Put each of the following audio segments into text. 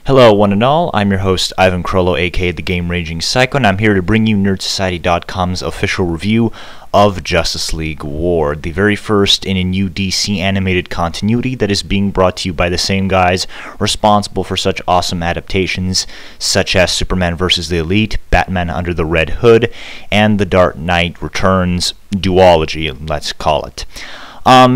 Hello one and all, I'm your host Ivan Krolo, aka The Game Raging Psycho, and I'm here to bring you NerdSociety.com's official review of Justice League War, the very first in a new DC animated continuity that is being brought to you by the same guys responsible for such awesome adaptations such as Superman vs. the Elite, Batman Under the Red Hood, and The Dark Knight Returns duology, let's call it.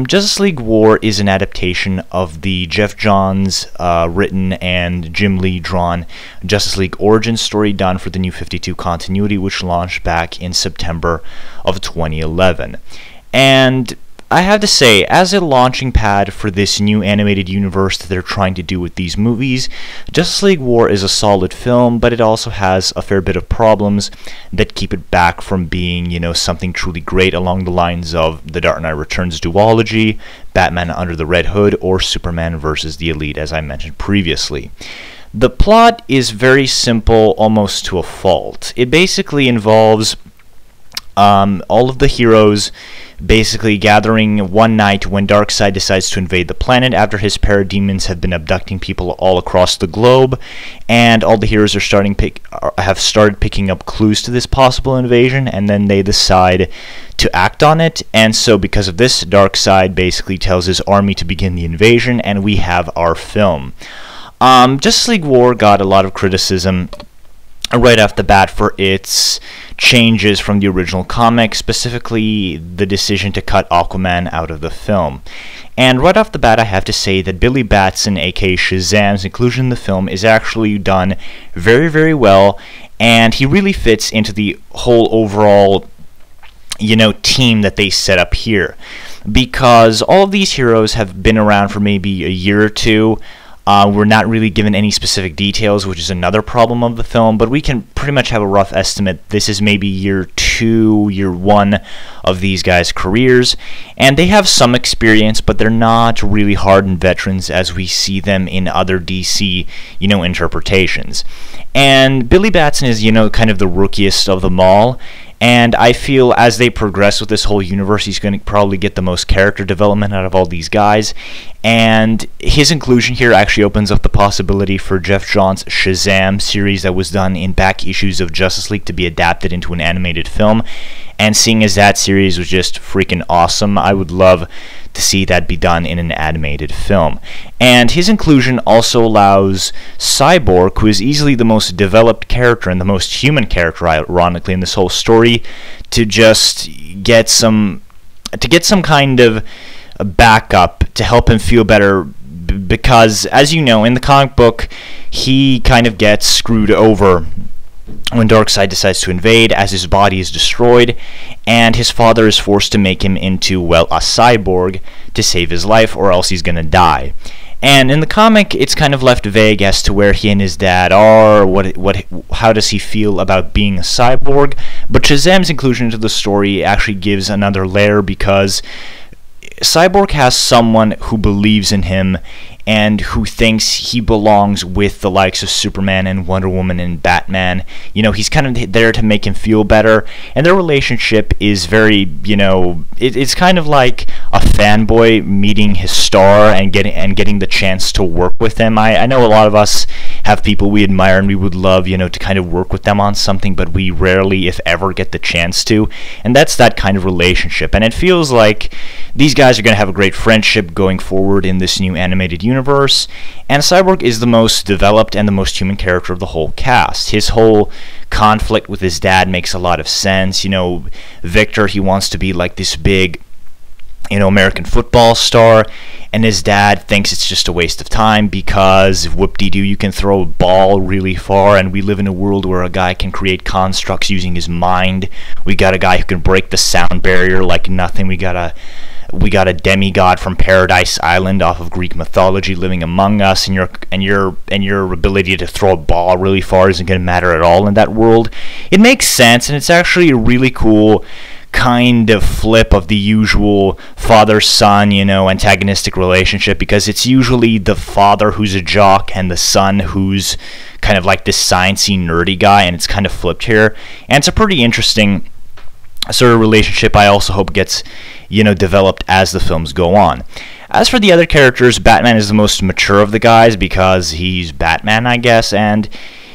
Justice League War is an adaptation of the Jeff Johns written and Jim Lee drawn Justice League origin story done for the New 52 continuity, which launched back in September of 2011. And I have to say, as a launching pad for this new animated universe that they're trying to do with these movies, Justice League War is a solid film, but it also has a fair bit of problems that keep it back from being, something truly great along the lines of The Dark Knight Returns duology, Batman Under the Red Hood, or Superman vs. the Elite, as I mentioned previously. The plot is very simple, almost to a fault. It basically involves all of the heroes basically gathering one night when Darkseid decides to invade the planet after his parademons have been abducting people all across the globe, and all the heroes are have started picking up clues to this possible invasion, and then they decide to act on it. And so because of this, Darkseid basically tells his army to begin the invasion, and we have our film. Justice League War got a lot of criticism right off the bat for its changes from the original comic, specifically the decision to cut Aquaman out of the film. And right off the bat, I have to say that Billy Batson, aka Shazam's inclusion in the film is actually done very, very well, and he really fits into the whole overall, team that they set up here. Because all of these heroes have been around for maybe a year or two. We're not really given any specific details, which is another problem of the film, but we can pretty much have a rough estimate. This is maybe year 2, year 1 of these guys' careers, and they have some experience, but they're not really hardened veterans as we see them in other DC, interpretations. And Billy Batson is, kind of the rookiest of them all. And I feel as they progress with this whole universe, he's going to probably get the most character development out of all these guys. And his inclusion here actually opens up the possibility for Jeff Johns' Shazam series that was done in back issues of Justice League to be adapted into an animated film. And seeing as that series was just freaking awesome, I would love to see that be done in an animated film. And his inclusion also allows Cyborg, who is easily the most developed character and the most human character, ironically, in this whole story, to just get some kind of a backup to help him feel better, because, as you know, in the comic book, he kind of gets screwed over when Darkseid decides to invade, as his body is destroyed, and his father is forced to make him into, well, a cyborg to save his life, or else he's gonna die. And in the comic, it's kind of left vague as to where he and his dad are, how does he feel about being a cyborg, but Shazam's inclusion into the story actually gives another layer, because Cyborg has someone who believes in him and who thinks he belongs with the likes of Superman and Wonder Woman and Batman. He's kind of there to make him feel better, and their relationship is very, it's kind of like a fanboy meeting his star and getting the chance to work with him. I know a lot of us have people we admire and we would love, to kind of work with them on something, but we rarely, if ever, get the chance to, and that's that kind of relationship. And it feels like these guys are going to have a great friendship going forward in this new animated universe, and Cyborg is the most developed and the most human character of the whole cast. His whole conflict with his dad makes a lot of sense. Victor, he wants to be like this big, American football star, and his dad thinks it's just a waste of time because, whoop-de-doo, you can throw a ball really far, and we live in a world where a guy can create constructs using his mind. We got a guy who can break the sound barrier like nothing. We got a demigod from Paradise Island off of Greek mythology living among us, and your ability to throw a ball really far isn't going to matter at all in that world. It makes sense, and it's actually a really cool kind of flip of the usual father-son, antagonistic relationship, because it's usually the father who's a jock and the son who's kind of like this sciencey, nerdy guy, and it's kind of flipped here. And it's a pretty interesting sort of relationship I also hope gets, developed as the films go on. As for the other characters, Batman is the most mature of the guys because he's Batman, I guess, and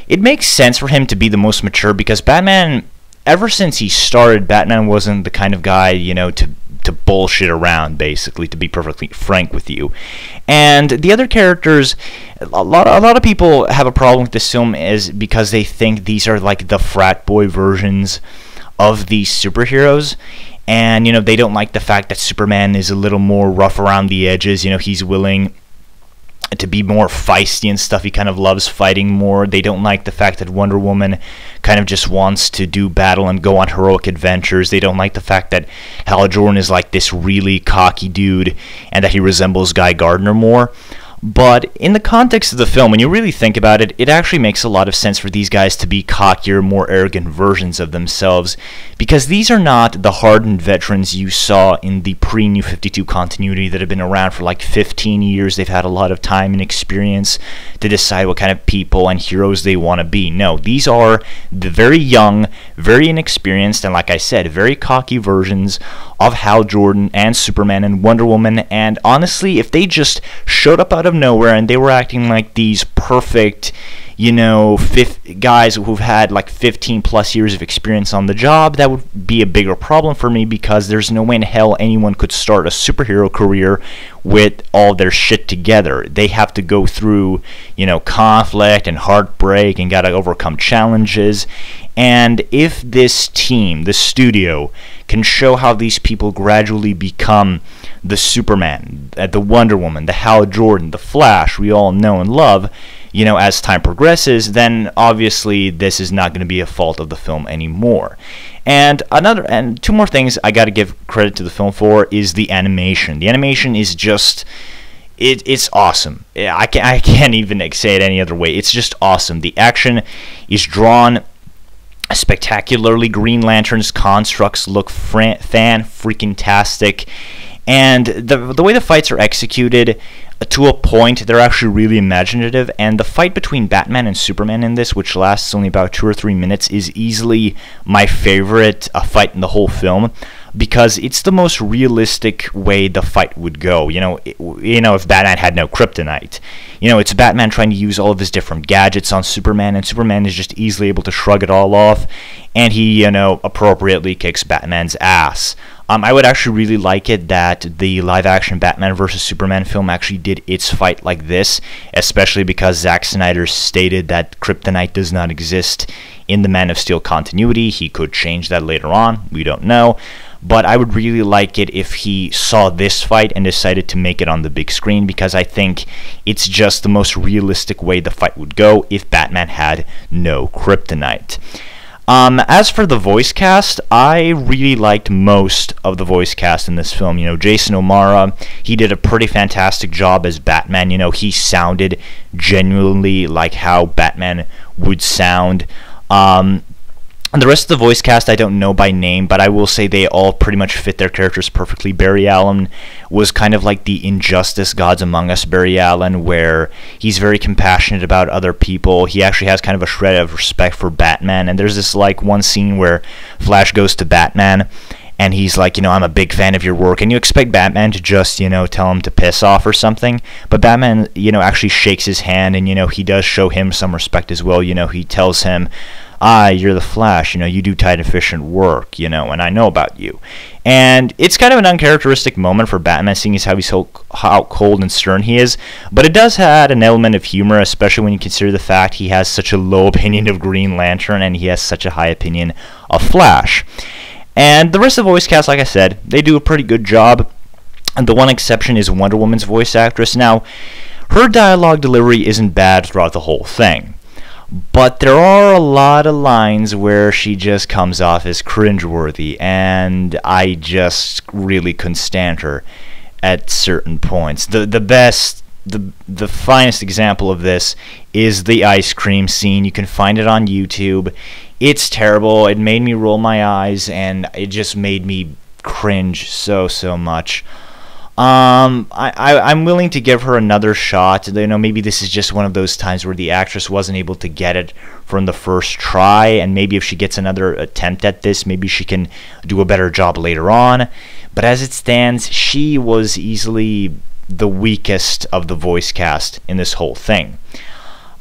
it makes sense for him to be the most mature because Batman, ever since he started, Batman wasn't the kind of guy, to bullshit around, basically, to be perfectly frank with you. And the other characters, a lot of people have a problem with this film is because they think these are like the frat boy versions of these superheroes. And, they don't like the fact that Superman is a little more rough around the edges. He's willing to be more feisty and stuff. He kind of loves fighting more. They don't like the fact that Wonder Woman kind of just wants to do battle and go on heroic adventures. They don't like the fact that Hal Jordan is like this really cocky dude and that he resembles Guy Gardner more. But in the context of the film, when you really think about it, it actually makes a lot of sense for these guys to be cockier, more arrogant versions of themselves, because these are not the hardened veterans you saw in the pre-New 52 continuity that have been around for like 15 years. They've had a lot of time and experience to decide what kind of people and heroes they want to be. No, these are the very young, very inexperienced, and like I said, very cocky versions of Hal Jordan and Superman and Wonder Woman. And honestly, if they just showed up out of nowhere and they were acting like these perfect, guys who've had like 15 plus years of experience on the job, that would be a bigger problem for me, because there's no way in hell anyone could start a superhero career with all their shit together. They have to go through, conflict and heartbreak and gotta overcome challenges. And if this team, the studio, can show how these people gradually become the Superman, the Wonder Woman, the Hal Jordan, the Flash we all know and love, as time progresses, then obviously this is not going to be a fault of the film anymore. And two more things I got to give credit to the film for is the animation. The animation is just, it's awesome. I can't even say it any other way. It's just awesome. The action is drawn spectacularly. Green Lantern's constructs look fan-freaking-tastic. And the way the fights are executed, to a point, they're actually really imaginative. And the fight between Batman and Superman in this, which lasts only about 2 or 3 minutes, is easily my favorite fight in the whole film, because it's the most realistic way the fight would go. If Batman had no kryptonite, it's Batman trying to use all of his different gadgets on Superman, and Superman is just easily able to shrug it all off, and he, appropriately kicks Batman's ass. I would actually really like it that the live-action Batman vs. Superman film actually did its fight like this, especially because Zack Snyder stated that kryptonite does not exist in the Man of Steel continuity. He could change that later on, we don't know. But I would really like it if he saw this fight and decided to make it on the big screen, because I think it's just the most realistic way the fight would go if Batman had no kryptonite. As for the voice cast, I really liked most of the voice cast in this film. Jason O'Mara, he did a pretty fantastic job as Batman. He sounded genuinely like how Batman would sound. And the rest of the voice cast I don't know by name, but I will say they all pretty much fit their characters perfectly. Barry Allen was kind of like the Injustice Gods Among Us Barry Allen, where he's very compassionate about other people. He actually has kind of a shred of respect for Batman, and there's this like one scene where Flash goes to Batman, and he's like, I'm a big fan of your work, and you expect Batman to just, tell him to piss off or something, but Batman, actually shakes his hand, and, he does show him some respect as well. He tells him, you're the Flash, you do tight, efficient work, and I know about you. And it's kind of an uncharacteristic moment for Batman, seeing as how cold and stern he is, but it does add an element of humor, especially when you consider the fact he has such a low opinion of Green Lantern, and he has such a high opinion of Flash. And the rest of the voice cast, like I said, they do a pretty good job. And the one exception is Wonder Woman's voice actress. Now, her dialogue delivery isn't bad throughout the whole thing, but there are a lot of lines where she just comes off as cringeworthy, and I just really couldn't stand her at certain points. The finest example of this is the ice cream scene. You can find it on YouTube. It's terrible. It made me roll my eyes, and it just made me cringe so much. I'm willing to give her another shot. Maybe this is just one of those times where the actress wasn't able to get it from the first try, and maybe if she gets another attempt at this, maybe she can do a better job later on. But as it stands, she was easily the weakest of the voice cast in this whole thing.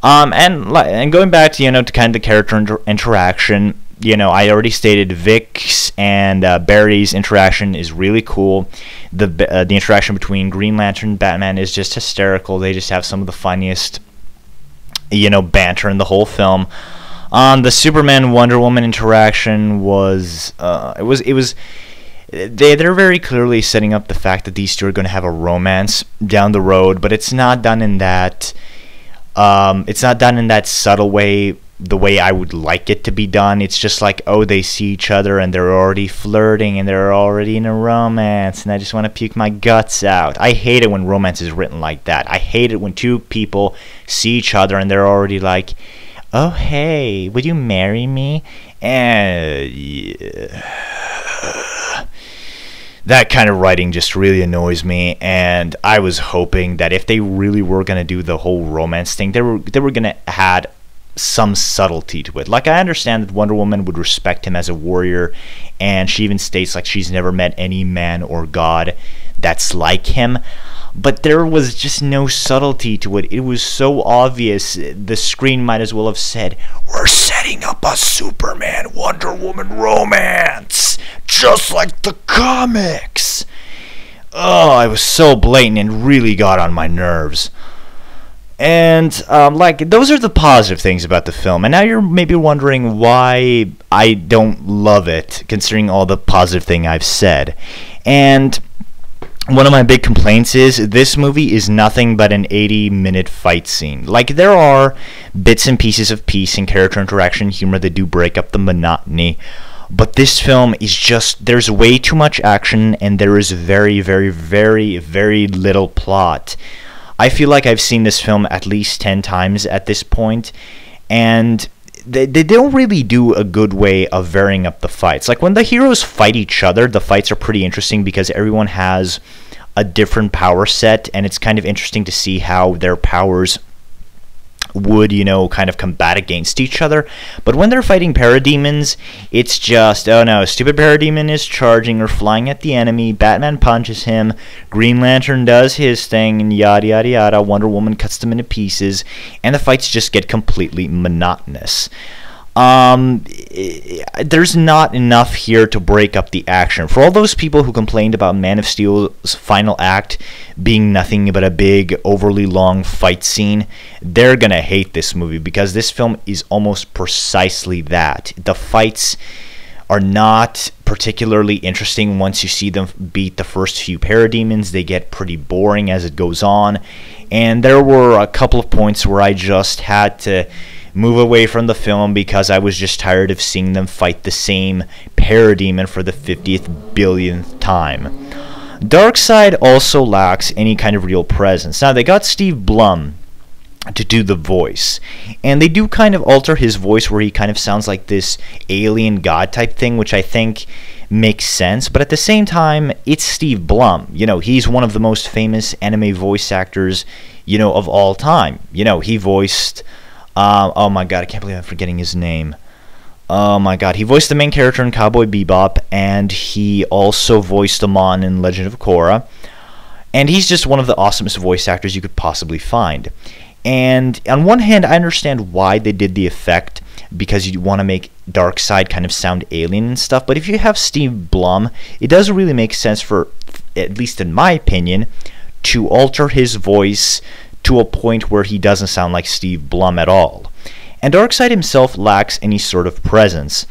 And going back to, to kind of the character interaction, I already stated Vic's and Barry's interaction is really cool. The interaction between Green Lantern and Batman is just hysterical. They just have some of the funniest, banter in the whole film. The Superman Wonder Woman interaction was they're very clearly setting up the fact that these two are going to have a romance down the road, but it's not done in that subtle way, the way I would like it to be done. It's just like, oh, they see each other and they're already flirting and they're already in a romance, and I just want to puke my guts out. I hate it when romance is written like that. I hate it when two people see each other and they're already like, oh, hey, would you marry me? And that kind of writing just really annoys me, and I was hoping that if they really were going to do the whole romance thing, they were going to add some subtlety to it. Like, I understand that Wonder Woman would respect him as a warrior, and she even states like she's never met any man or god that's like him, but there was just no subtlety to it. It was so obvious. The screen might as well have said, we're setting up a Superman Wonder Woman romance just like the comics. Oh, it was so blatant and really got on my nerves. And those are the positive things about the film. And now you're maybe wondering why I don't love it, considering all the positive thing I've said. And one of my big complaints is this movie is nothing but an 80-minute fight scene. Like, there are bits and pieces of peace and character interaction humor that do break up the monotony, but this film is just, there's way too much action and there is very, very, very, very little plot. I feel like I've seen this film at least 10 times at this point, and they don't really do a good way of varying up the fights. Like, when the heroes fight each other, the fights are pretty interesting because everyone has a different power set, and it's kind of interesting to see how their powers would, kind of combat against each other. But when they're fighting parademons, it's just, oh no, a stupid parademon is charging or flying at the enemy, Batman punches him, Green Lantern does his thing, and yada yada yada, Wonder Woman cuts them into pieces, and the fights just get completely monotonous. There's not enough here to break up the action. For all those people who complained about Man of Steel's final act being nothing but a big, overly long fight scene, they're gonna hate this movie, because this film is almost precisely that. The fights are not particularly interesting once you see them beat the first few parademons. They get pretty boring as it goes on, and there were a couple of points where I just had to move away from the film because I was just tired of seeing them fight the same parademon for the 50th billionth time. Darkseid also lacks any kind of real presence. Now, they got Steve Blum to do the voice, and they do kind of alter his voice where he kind of sounds like this alien god type thing, which I think makes sense, but at the same time, it's Steve Blum. He's one of the most famous anime voice actors, of all time. He voiced oh my god, I can't believe I'm forgetting his name. Oh my god, he voiced the main character in Cowboy Bebop, and he also voiced Amon in Legend of Korra. And he's just one of the awesomest voice actors you could possibly find. And on one hand, I understand why they did the effect, because you want to make Darkseid kind of sound alien and stuff, but if you have Steve Blum, it doesn't really make sense for, at least in my opinion, to alter his voice to a point where he doesn't sound like Steve Blum at all. And Darkseid himself lacks any sort of presence.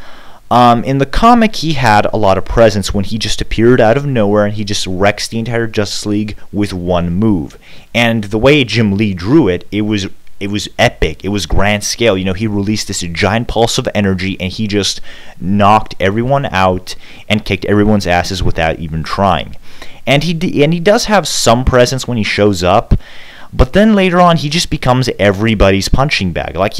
In the comic, he had a lot of presence when he just appeared out of nowhere and he just wrecks the entire Justice League with one move. And the way Jim Lee drew it, it was epic. It was grand scale. He released this giant pulse of energy and he just knocked everyone out and kicked everyone's asses without even trying. And he does have some presence when he shows up, but then later on, he just becomes everybody's punching bag. Like,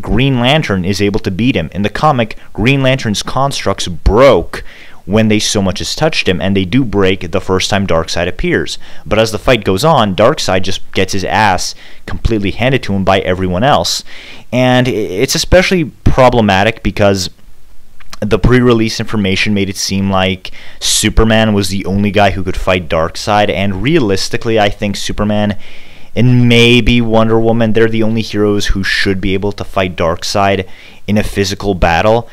Green Lantern is able to beat him. In the comic, Green Lantern's constructs broke when they so much as touched him, and they do break the first time Darkseid appears. But as the fight goes on, Darkseid just gets his ass completely handed to him by everyone else. And it's especially problematic because the pre-release information made it seem like Superman was the only guy who could fight Darkseid, and realistically, I think Superman and maybe Wonder Woman, they're the only heroes who should be able to fight Darkseid in a physical battle.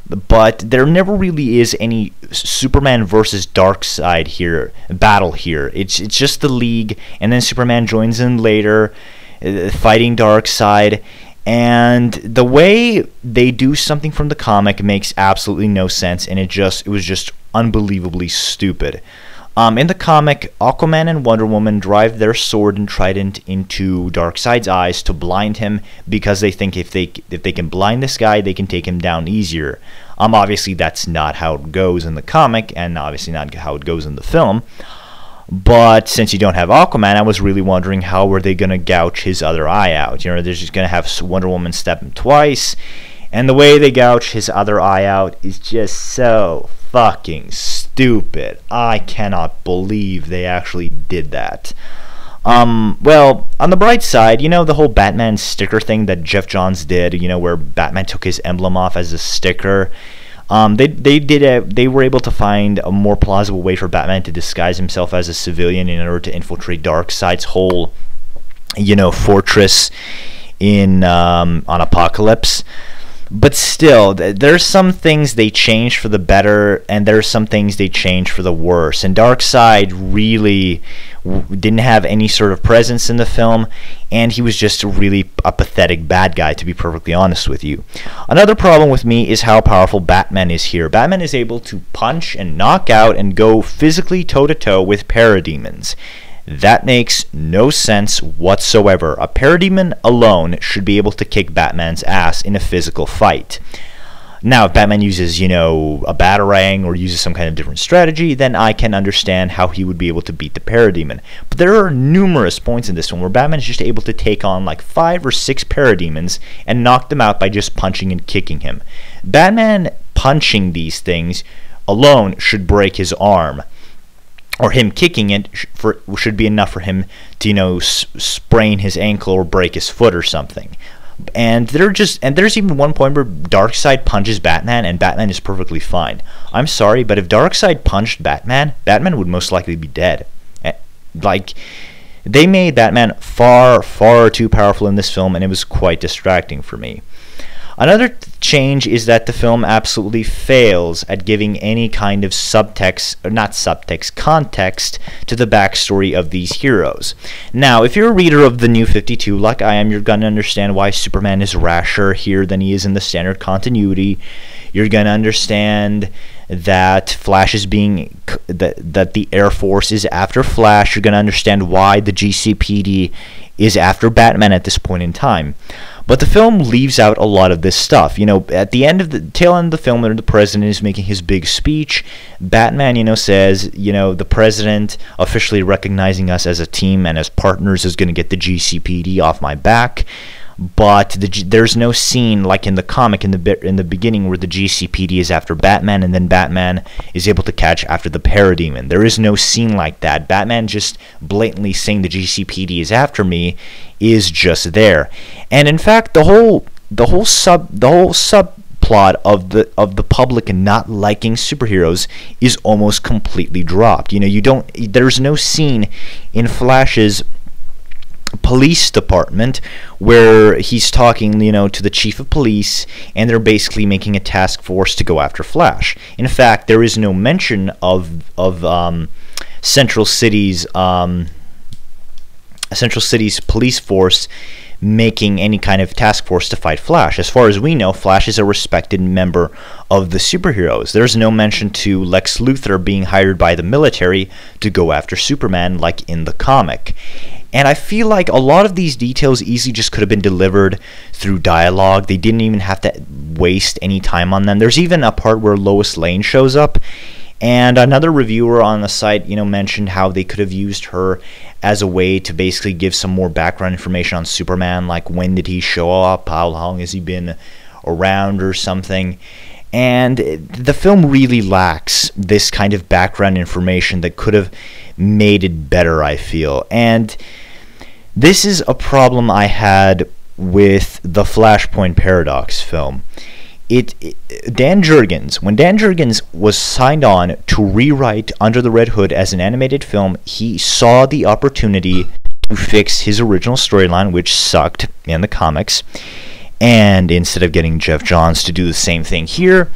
But there never really is any Superman versus Darkseid battle here. It's just the League, and then Superman joins in later, fighting Darkseid. And the way they do something from the comic makes absolutely no sense, and it was just unbelievably stupid. In the comic, Aquaman and Wonder Woman drive their sword and trident into Darkseid's eyes to blind him, because they think if they can blind this guy, they can take him down easier. Obviously that's not how it goes in the comic, and obviously not how it goes in the film. But since you don't have Aquaman, I was really wondering how were they going to gouge his other eye out. You know, they're just going to have Wonder Woman step him twice, and the way they gouge his other eye out is just so fucking stupid. I cannot believe they actually did that. Well, on the bright side, you know, the whole Batman sticker thing that Jeff Johns did, you know, where Batman took his emblem off as a sticker. They were able to find a more plausible way for Batman to disguise himself as a civilian in order to infiltrate Darkseid's whole, you know, fortress on Apokolips. But still, there's some things they changed for the better, and there's some things they changed for the worse. And Darkseid really didn't have any sort of presence in the film, and he was just really a pathetic bad guy, to be perfectly honest with you. Another problem with me is how powerful Batman is here. Batman is able to punch and knock out and go physically toe-to-toe with parademons. That makes no sense whatsoever. A parademon alone should be able to kick Batman's ass in a physical fight. Now, if Batman uses, you know, a batarang or uses some kind of different strategy, then I can understand how he would be able to beat the parademon. But there are numerous points in this one where Batman is just able to take on like 5 or 6 parademons and knock them out by just punching and kicking him. Batman punching these things alone should break his arm, or him kicking it should be enough for him to, you know, sprain his ankle or break his foot or something. And there's even one point where Darkseid punches Batman, and Batman is perfectly fine. I'm sorry, but if Darkseid punched Batman, Batman would most likely be dead. Like, they made Batman far, far too powerful in this film, and it was quite distracting for me. Another change is that the film absolutely fails at giving any kind of context to the backstory of these heroes. Now, if you're a reader of the New 52, like I am, you're going to understand why Superman is rasher here than he is in the standard continuity. You're going to understand that Flash is that the Air Force is after Flash. You're going to understand why the GCPD is after Batman at this point in time. But the film leaves out a lot of this stuff. You know, at the tail end of the film, when the president is making his big speech, Batman, you know, says, you know, the president officially recognizing us as a team and as partners is going to get the GCPD off my back. But there's no scene like in the comic in the beginning where the GCPD is after Batman and then Batman is able to catch after the parademon. There is no scene like that. Batman just blatantly saying the GCPD is after me is just there. And in fact, the whole subplot of the public not liking superheroes is almost completely dropped. You know, there's no scene in Flash's police department where he's talking, you know, to the chief of police, and they're basically making a task force to go after Flash. In fact, there is no mention of Central City's police force making any kind of task force to fight Flash. As far as we know, Flash is a respected member of the superheroes. There's no mention to Lex Luthor being hired by the military to go after Superman like in the comic. And I feel like a lot of these details easily just could have been delivered through dialogue. They didn't even have to waste any time on them. There's even a part where Lois Lane shows up, and another reviewer on the site, you know, mentioned how they could have used her as a way to basically give some more background information on Superman, like when did he show up, how long has he been around or something. And the film really lacks this kind of background information that could have made it better, I feel. And this is a problem I had with the Flashpoint Paradox film. Dan Jurgens, when Dan Jurgens was signed on to rewrite Under the Red Hood as an animated film, he saw the opportunity to fix his original storyline, which sucked in the comics. And instead of getting Jeff Johns to do the same thing here,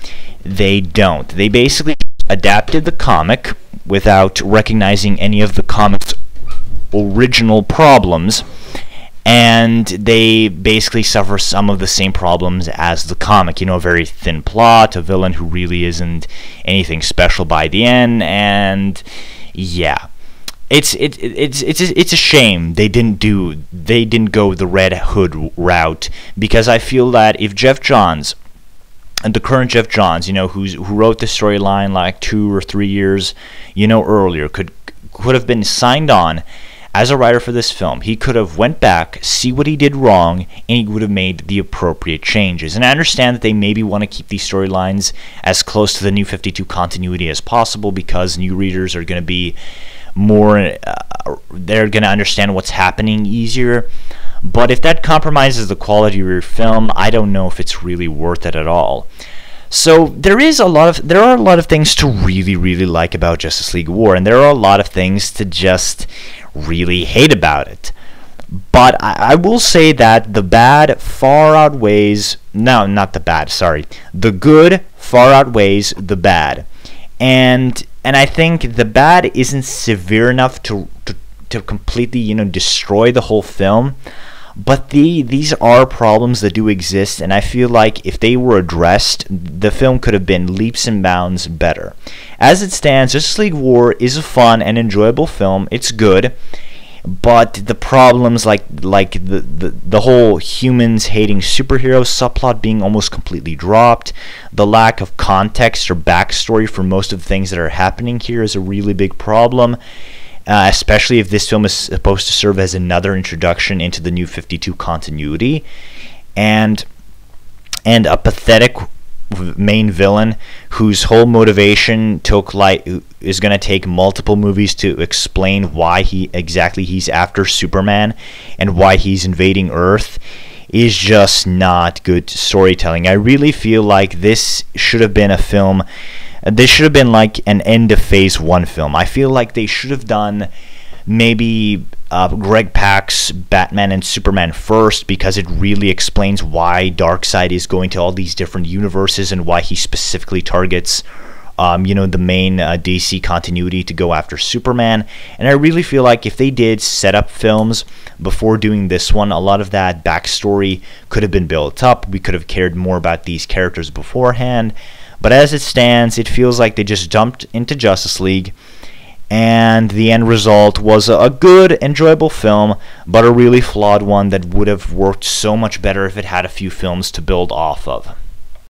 they don't. They basically adapted the comic without recognizing any of the comic's original problems, and they basically suffer some of the same problems as the comic. A very thin plot, a villain who really isn't anything special by the end, and yeah. It's a shame they didn't go the Red Hood route, because I feel that if Jeff Johns, the current Jeff Johns, who wrote the storyline like 2 or 3 years, earlier, could have been signed on as a writer for this film, he could have went back, see what he did wrong, and he would have made the appropriate changes. And I understand that they maybe want to keep these storylines as close to the New 52 continuity as possible, because new readers are going to be more, they're going to understand what's happening easier. But if that compromises the quality of your film, I don't know if it's really worth it at all. So there are a lot of things to really, really like about Justice League War, and there are a lot of things to just really hate about it. But I will say that the bad far outweighs, no, not the bad, sorry, the good far outweighs the bad. And I think the bad isn't severe enough to completely, destroy the whole film. But these are problems that do exist, and I feel like if they were addressed, the film could have been leaps and bounds better. As it stands, Justice League War is a fun and enjoyable film. It's good, but the problems like the whole humans hating superheroes subplot being almost completely dropped, the lack of context or backstory for most of the things that are happening here is a really big problem. Especially if this film is supposed to serve as another introduction into the New 52 continuity, and a pathetic main villain whose whole motivation is going to take multiple movies to explain why he's after Superman and why he's invading Earth, is just not good storytelling. I really feel like this should have been a film. This should have been like an end of Phase 1 film. I feel like they should have done maybe Greg Pak's Batman and Superman first, because it really explains why Darkseid is going to all these different universes and why he specifically targets the main DC continuity to go after Superman. And I really feel like if they did set up films before doing this one, a lot of that backstory could have been built up. We could have cared more about these characters beforehand. But as it stands, it feels like they just jumped into Justice League, and the end result was a good, enjoyable film, but a really flawed one that would have worked so much better if it had a few films to build off of.